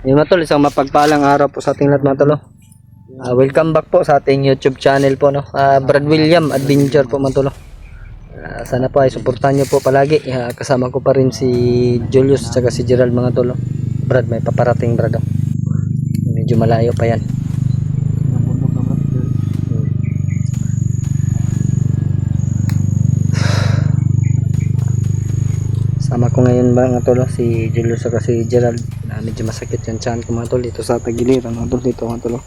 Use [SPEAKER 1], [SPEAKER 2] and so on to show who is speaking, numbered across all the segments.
[SPEAKER 1] Yung mga tol, isang mapagpalang araw po sa ating lahat mga tol. Welcome back po sa ating YouTube channel po, no. Brad William Adventure po mga tol. Sana po ay suportahan niyo po palagi. Kasama ko pa rin si Julius at si Gerald mga tol. Brad, may paparating Brad. Medyo malayo pa yan. Sama ko ngayon mga tol si Julius at si Gerald. Medyo masakit yung tiyan ko mga tol dito sa tagiliran mga tol dito mga tol.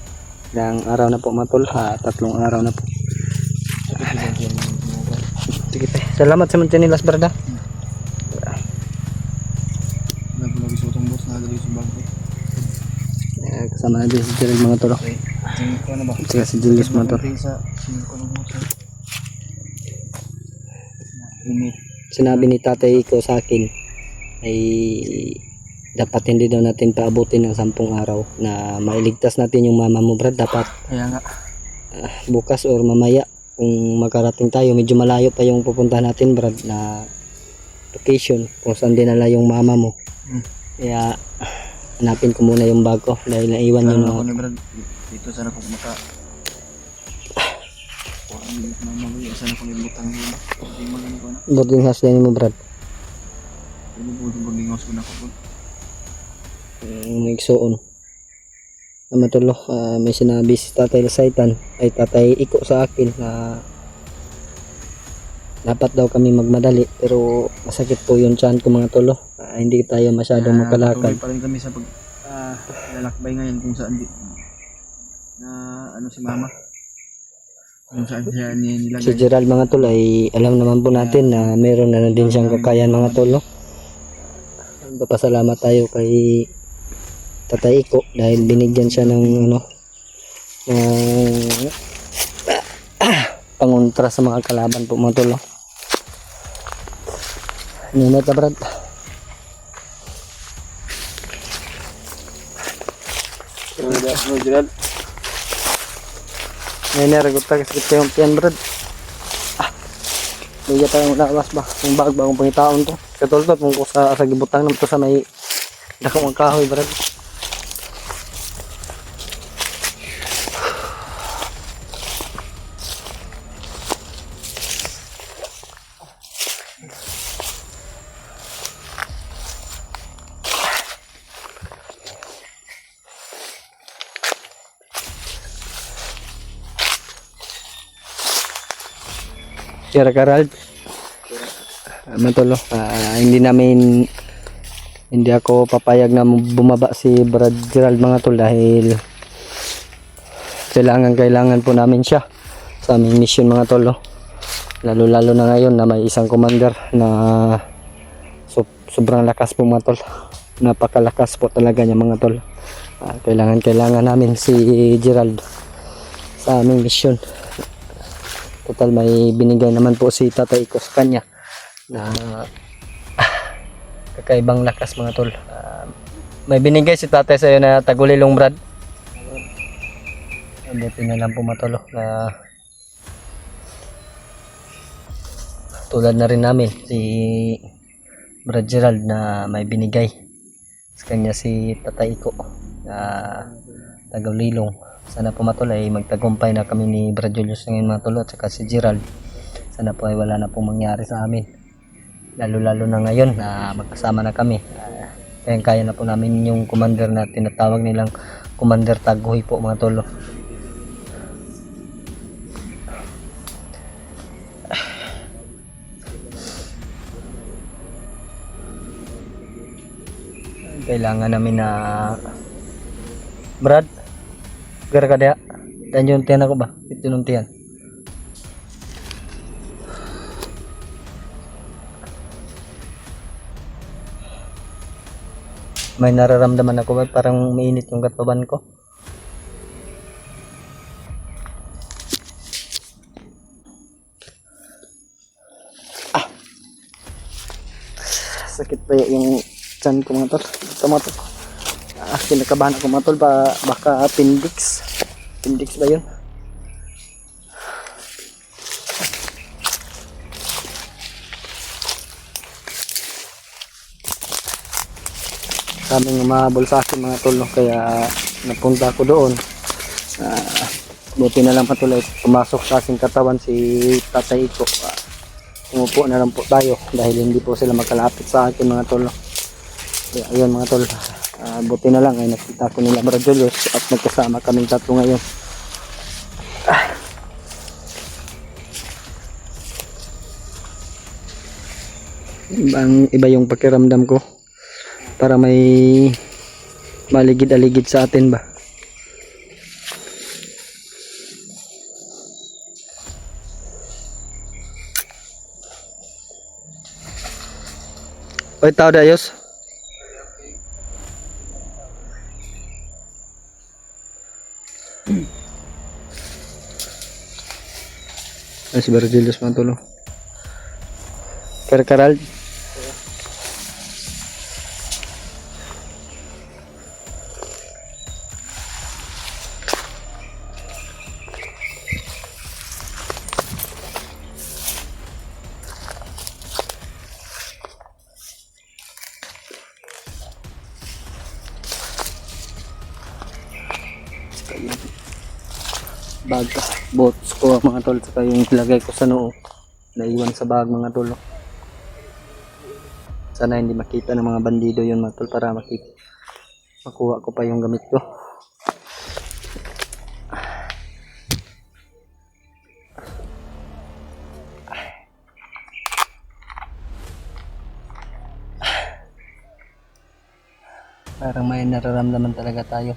[SPEAKER 1] Ilang araw na po mga tol, 3 araw na po. Sige tayo. Salamat sa mga nilas brada. Kasama natin si Gerald mga tol. Sige si Julius mga tol. Sinabi ni tatay ko sa akin ay dapat hindi daw natin paabutin ng 10 araw na mailigtas natin yung mama mo Brad. Dapat
[SPEAKER 2] kaya nga
[SPEAKER 1] bukas or mamaya kung makarating tayo, medyo malayo pa yung pupuntahan natin Brad na location kung saan dinala yung mama mo. Kaya hanapin ko muna yung bag ko dahil naiwan yun
[SPEAKER 2] ako ni Brad dito. Sana kung maka sana kung ibutang yun
[SPEAKER 1] boarding house din mo Brad.
[SPEAKER 2] boarding house ko na ko
[SPEAKER 1] May igsoon na matulog. May sinabi si tatay Saitan ay tatay Iko sa akin na dapat daw kami magmadali pero masakit po yung tiyan ko mga tolo. Hindi tayo masyadong makalakad.
[SPEAKER 2] Patuloy pa rin kami sa pag lalakbay ngayon kung saan na ano si mama kung saan siya nilagay.
[SPEAKER 1] Si Gerald mga tol ay alam naman po natin na meron na din siyang kakayan mga tolo. Papasalamat tayo kay tatay Iko dahil binigyan siya ng pangontra sa mga kalaban po mga tolo. Ninit na Brad.
[SPEAKER 2] Gerald
[SPEAKER 1] Ngayon naragot tayo sa yung piyan Brad. Luya tayong lawas ba yung bagong pangitaon to katulad kung sa gibutang naman to sa may dakong kahoy Brad. Sir Gerald matulog. Hindi ako papayag na bumaba si Brad Gerald mga tol dahil kailangan po namin siya sa aming mission mga tol. Lalo na ngayon na may isang commander na sobrang lakas po mga tol. Napakalakas po talaga niya mga tol. Kailangan namin si Gerald sa aming mission. Total may binigay naman po si tatay ko sa kanya na kakaibang lakas mga tol. May binigay si tatay sa iyo na tagulilong Brad. Buti na lang po mga tol na tulad na rin namin si Brad Gerald na may binigay sa kanya si tatay ko na tagulilong. Sana po matol ay magtagumpay na kami ni Brad Julius ngayon mga tol at saka si Gerald. Sana po ay wala na pong mangyari sa amin. Lalo na ngayon na magkasama na kami. Kaya na po namin yung commander na tinatawag nilang Commander Taguhoy po mga tol. Kailangan namin na Brad gara kada dan yung tiyan ako ba? Ito nung tiyan. May nararamdaman ako ba? Parang mainit yung katawan ko. Sakit pa yung tiyan ko mga tol. Tomato. Kinakabahan ako mga tol baka appendix ba yun? kaming umahabol sa akin mga tol, no? Kaya napunta ako doon. Buti na lang patuloy pumasok sa aking katawan si Tatay Iko. Umupo na lang po tayo dahil hindi po sila magkalapit sa akin mga tol, no? Kaya ayun mga tol, buti na lang ay nakita ko nila Brad Julius at nagkasama kaming tatlo ngayon. Iba yung pakiramdam ko, para may maligid-aligid sa atin ba. Oy, tao dayos. Ay, si Virgilius Mantulo. Karal. Bag bots ko mga tol, saka yung ilagay ko sa noo naiwan sa bag mga tol. Sana hindi makita ng mga bandido yun mga tol, para makuha ko pa yung gamit ko. Parang may nararamdaman talaga tayo.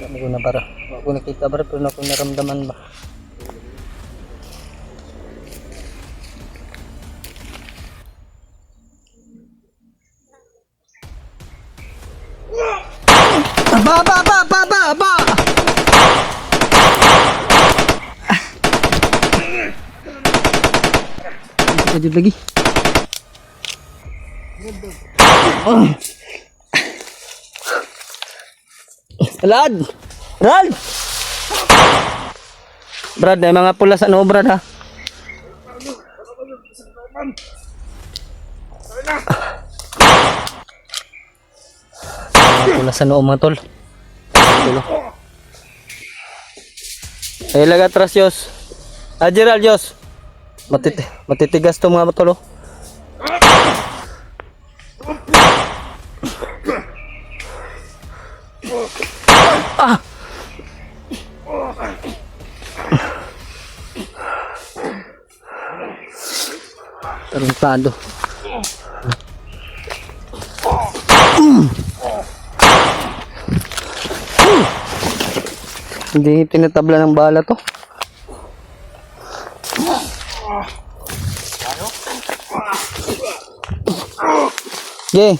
[SPEAKER 1] Ano ko na para? Ako nakita ba pero ako naramdaman ba? Aba! Lanjut lagi. Rad! Brad, may mga pula sa noo, Brad, ha? Mga pula sa noo, mga tol. Ay, laga atras, Diyos. Gerald, Diyos. Matitigas to mga tol, oh. Taruntado. Hindi tinatabla ng bala to. Okay.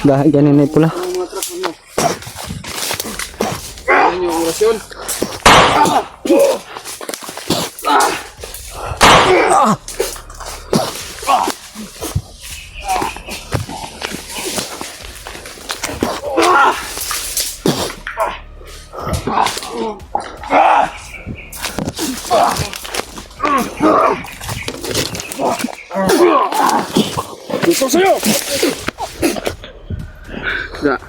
[SPEAKER 1] Dahil ganun na pula.
[SPEAKER 2] Yung orasyon. Gusto sa'yo! Ya.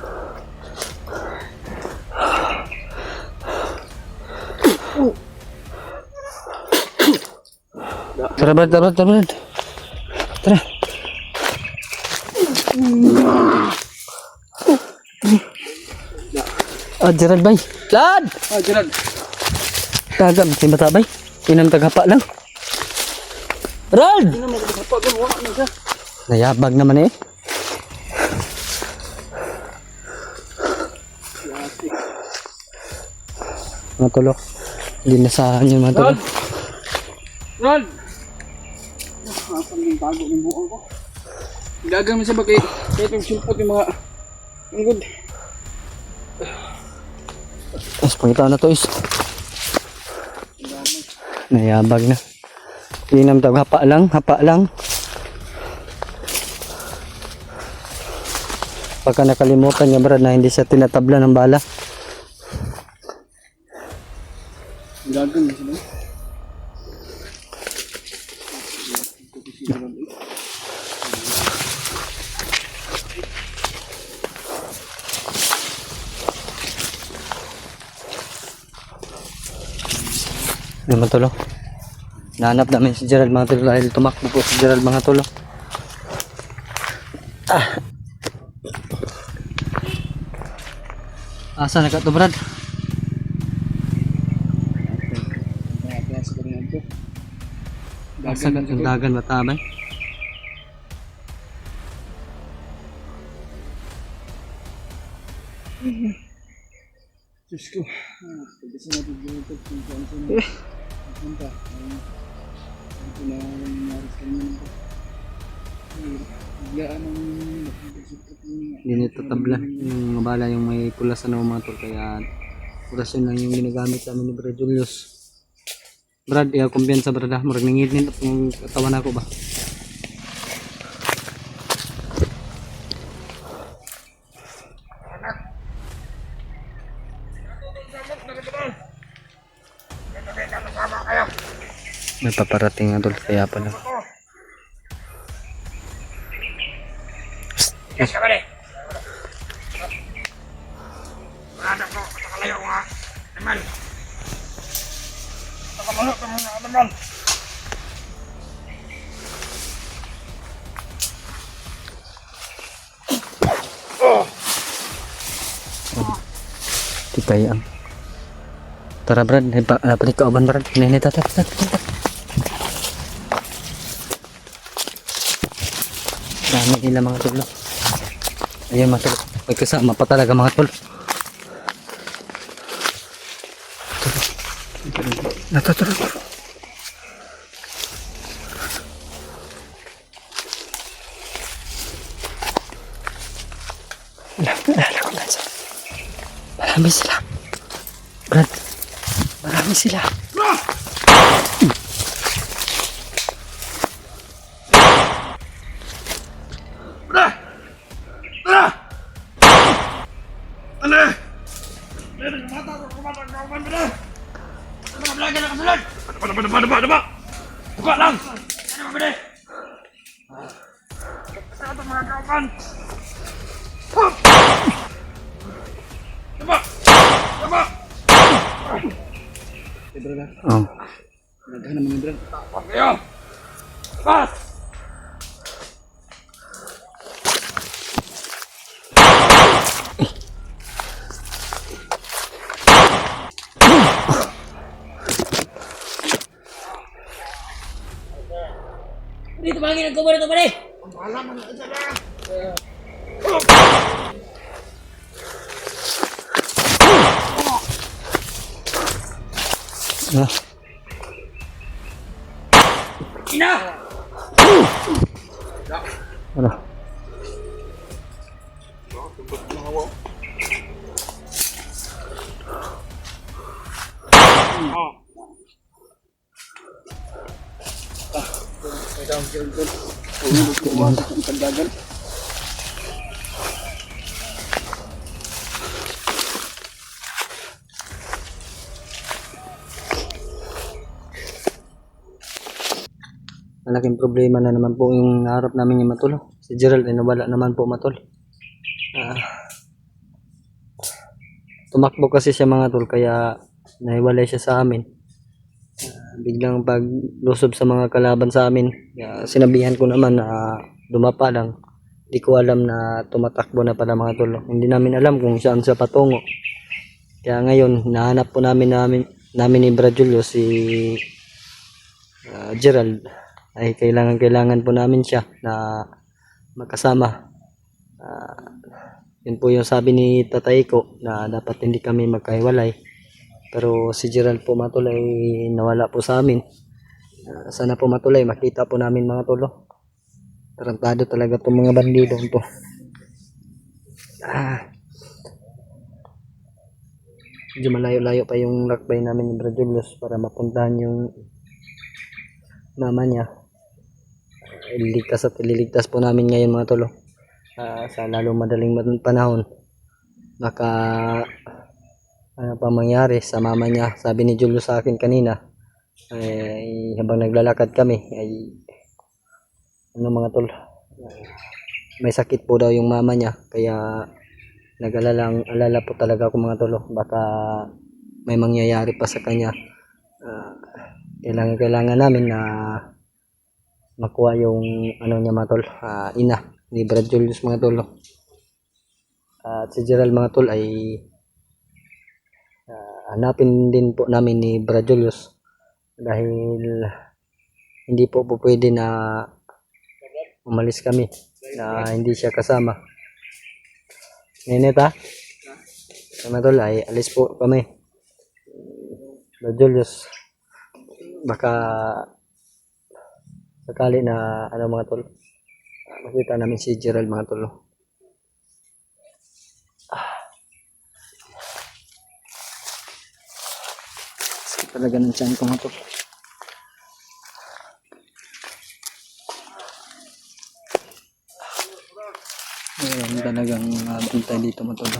[SPEAKER 1] Tara, Brad. Tara. Gerald, bay. Lad!
[SPEAKER 2] Gerald.
[SPEAKER 1] Tagam, si bata, bay. Inang tagapa lang. Gerald!
[SPEAKER 2] Ano mo tagapa? Wala na siya.
[SPEAKER 1] Nayabag naman eh. Mga tulok. Linasahan yun mga tulok.
[SPEAKER 2] Ron! Nakakasang yung tago ng buong ko. Gagamit sa bagay. Kahit yung sulpot yung mga... Ang good.
[SPEAKER 1] Mas pangitaw na to is. Nayabag na. Inam daw, hapa lang, hapa lang. Baka nakalimutan niya Brad na hindi siya tinatabla ng bala.
[SPEAKER 2] Gagang na sila.
[SPEAKER 1] Naman tulo. Nahanap namin si Gerald mga tulo dahil tumakbo po si Gerald mga tulo. Asa na ka to Brad?
[SPEAKER 2] Sa kanila ito.
[SPEAKER 1] Asa ka yung dagan matabay?
[SPEAKER 2] Diyos ko. Pagkasa natin dito kung saan saan na. Punta. Ito na nangyari sa kanya nito. Biglaan ang nakikisipot niya.
[SPEAKER 1] Hindi nito tabla yung mga bala yung may pula sa mga tol kaya orasyon lang yung ginagamit sa amin ni Brad Julius. Brad, iya kumpiyansa Brad ha, marag nangidnin at yung katawan ako ba? May paparating nga tol kaya pala. Kita yang. Tara Brad, dapat kauban Brad. Ini tata. Dami nila mga tol. Ayun mga tol. May kasama pa talaga mga tol. Natutulog. Marami sila. Brad, marami sila.
[SPEAKER 2] Buka lang! Ano ba ba? Saan ito mga kauban? Diba? Diba? Pedro na.
[SPEAKER 1] Oh.
[SPEAKER 2] Naghahan naman yung Pedro. Tapos kayo! Pas! Dito pagi nagkubar ito pare. Malaman na isa na. Ina.
[SPEAKER 1] Ano?
[SPEAKER 2] Pagdagan.
[SPEAKER 1] Malaking problema na naman po yung harap namin yung matulog. Si Gerald ay nawala naman po matol. Tumakbo kasi siya mga tol kaya nahiwalay siya sa amin. Biglang paglusob sa mga kalaban sa amin, sinabihan ko naman na dumapa lang. Hindi ko alam na tumatakbo na pala mga tol. Hindi namin alam kung saan siya patungo. Kaya ngayon, nahanap po namin ni Brad Julius si Gerald. Ay kailangan po namin siya na magkasama. Yun po yung sabi ni tatay ko na dapat hindi kami magkahiwalay. Pero si Gerald po matol ay nawala po sa amin. Sana po matulay makita po namin mga tolo. Tarantado talaga itong mga bandido po. Medyo malayo-layo pa yung lakbay namin ni Brad Julius para mapuntahan yung mama niya. Ililigtas po namin ngayon mga tol. Sa lalo madaling panahon baka ano pa mangyari sa mama niya. Sabi ni Julio sa akin kanina ay habang naglalakad kami ay ano mga tol, may sakit po daw yung mama niya, kaya alala po talaga ako mga tol, baka may mangyayari pa sa kanya. Kailangan namin na makuha yung ano niya mga tol, ina ni Brad Julius mga tol. At si Gerald mga tol ay hanapin din po namin ni Brad Julius dahil hindi po pwede na umalis kami na hindi siya kasama. Ninit mga tol ay alis po kami. Brad Julius, baka sakali na ano mga tol, makita namin si Gerald mga tol. Sakit talaga ng tiyan ko mga tol. Meron talagang bantay dito mga tol.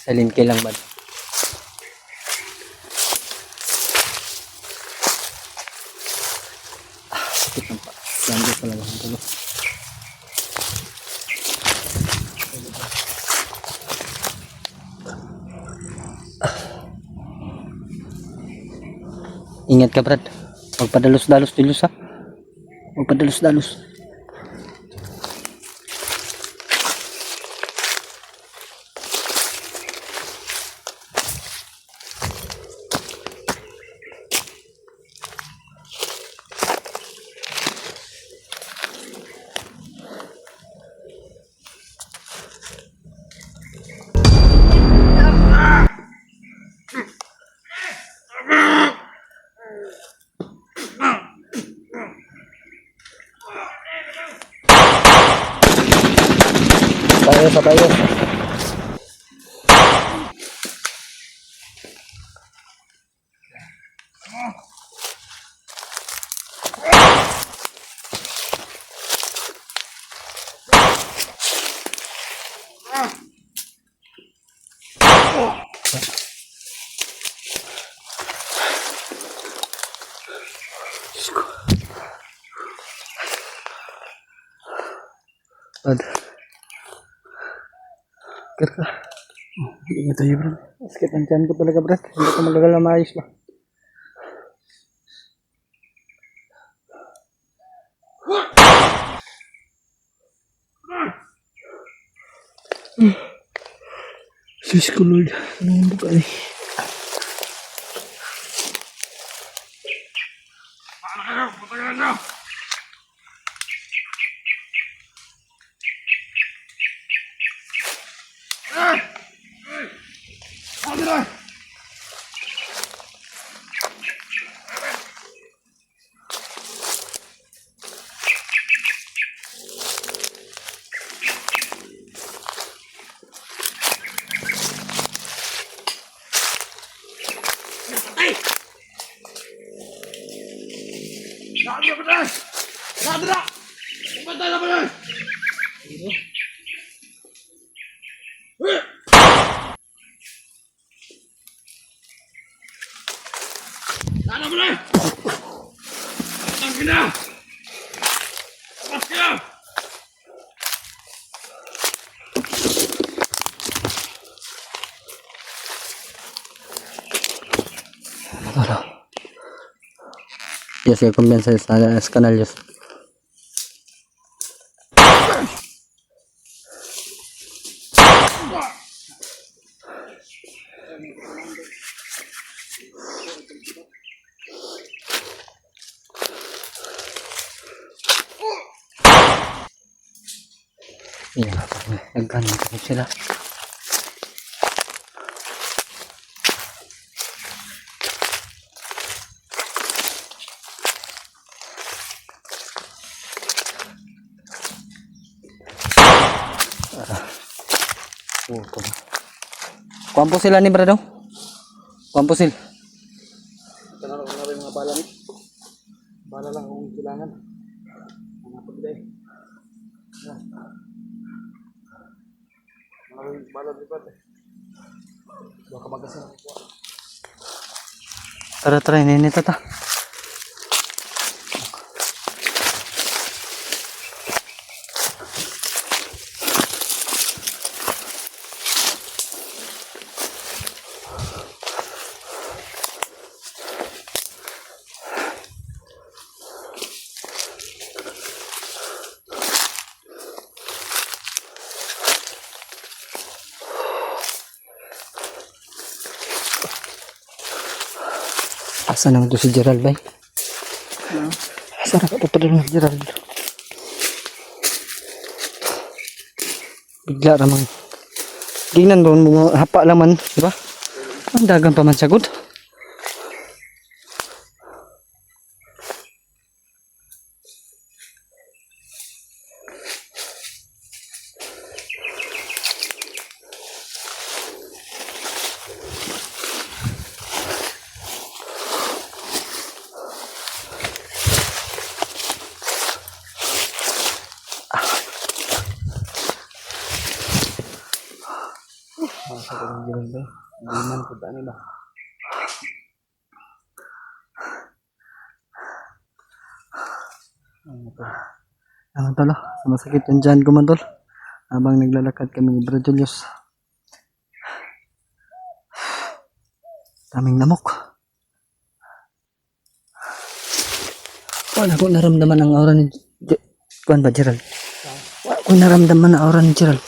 [SPEAKER 1] Silent K lang ba? Sakit ng pa. Langgit talaga ang tulo. Ingat ka Brad. Huwag padalos-dalos Julius ha. Huwag padalos-dalos. Sa bayo. Kira. Ingat tayo bro. Sakit ang tiyan ko talaga bro. Hindi ko magagal na maayos ba. Sis ko Lord. Anong buka eh. Yes, que comienza a canales. Yan, nagkanin sila. Kuwan po sila ni Brado. Kuwan po sila.
[SPEAKER 2] Tanong ko na rin mga bala ni. Bala lang kung kailangan. Mga pagday. Maraming bala di ba? Baka magasin ako po.
[SPEAKER 1] Tara, ininita ta. Asa naman to si Gerald bay? Asa na ka papadala si Gerald? Bigla ramang gingnan doon mo hapa laman, di ba? Ang dagang pa man sagod.
[SPEAKER 2] Sa kong gawin ba? Liman ko daan nila.
[SPEAKER 1] Ang tolo, sumasakit yung dyan ko man tol. Habang naglalakad kami ni Brad Julius. Daming namok. Wala ko naramdaman ang aura ni Kuan ba Gerald? Wala ko naramdaman ang aura ni Gerald.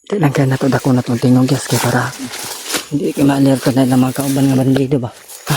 [SPEAKER 1] Di lang kaya nato dako na itong tingog yes kaya para hindi ka ma-alert na ng mga kauban nga bandido ba. Ha?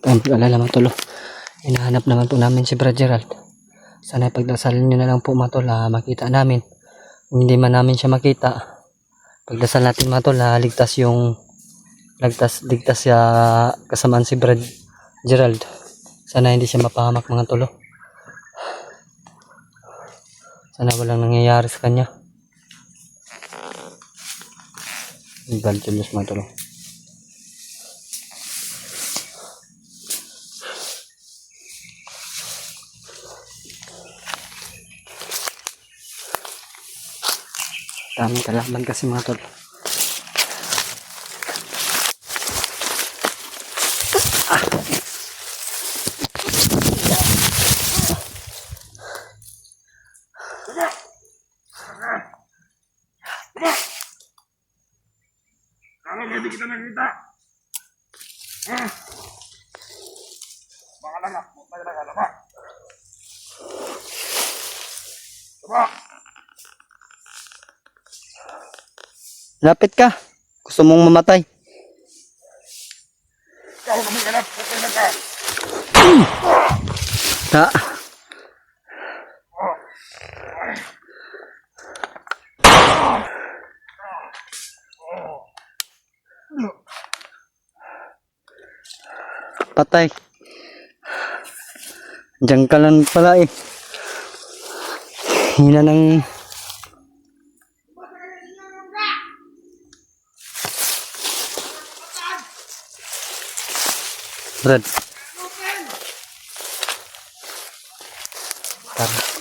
[SPEAKER 1] Ang pag-alala mga tolo, hinahanap naman po namin si Brad Gerald. Sana pagdasalin nyo na lang po mga tol, makita namin. Kung hindi man namin siya makita, pagdasal natin mga tol, ligtas siya kasamaan si Brad Gerald. Sana hindi siya mapahamak mga tolo. Sana walang nangyayari sa kanya. Brad Julius mga tolo. Daming kalaban kasi mga tol.
[SPEAKER 2] Kalau hindi kita nakita. Baka lang ako. Tayo lang alam ba? Diba?
[SPEAKER 1] Lapit ka. Gusto mong mamatay.
[SPEAKER 2] Ikaw kami ganap. Okay na ka.
[SPEAKER 1] Ta. Patay. Diyan ka lang pala eh. Hina ng... Brad. Tara.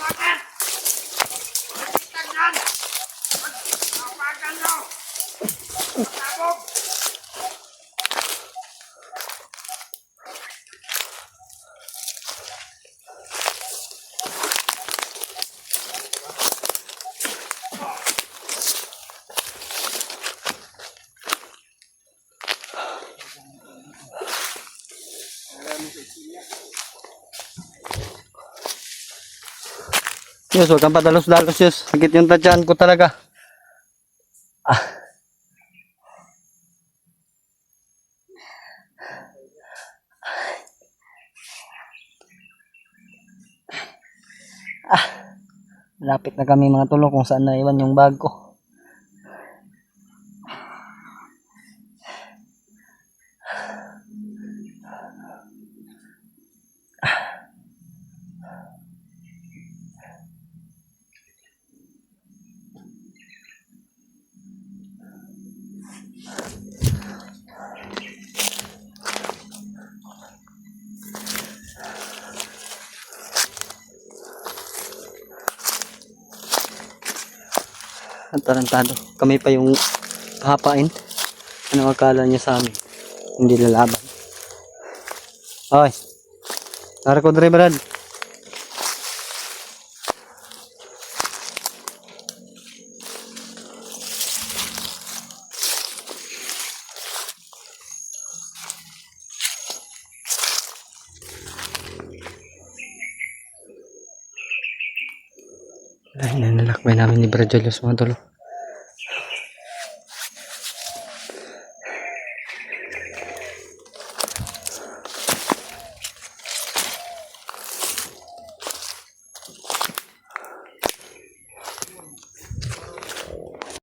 [SPEAKER 1] Yus, huwag kang padalos-dalos, Yus. Sakit yung tadyaan ko talaga. Ah. Lapit na kami mga tulong kung saan naiwan yung bag ko. Tarantado. Kami pa yung hapain. Ano akala niya sa amin? Hindi lalaban. Okay. Tara ko dre, Brad. Ay, nanalakbay namin ni Brad Julius mga tolo.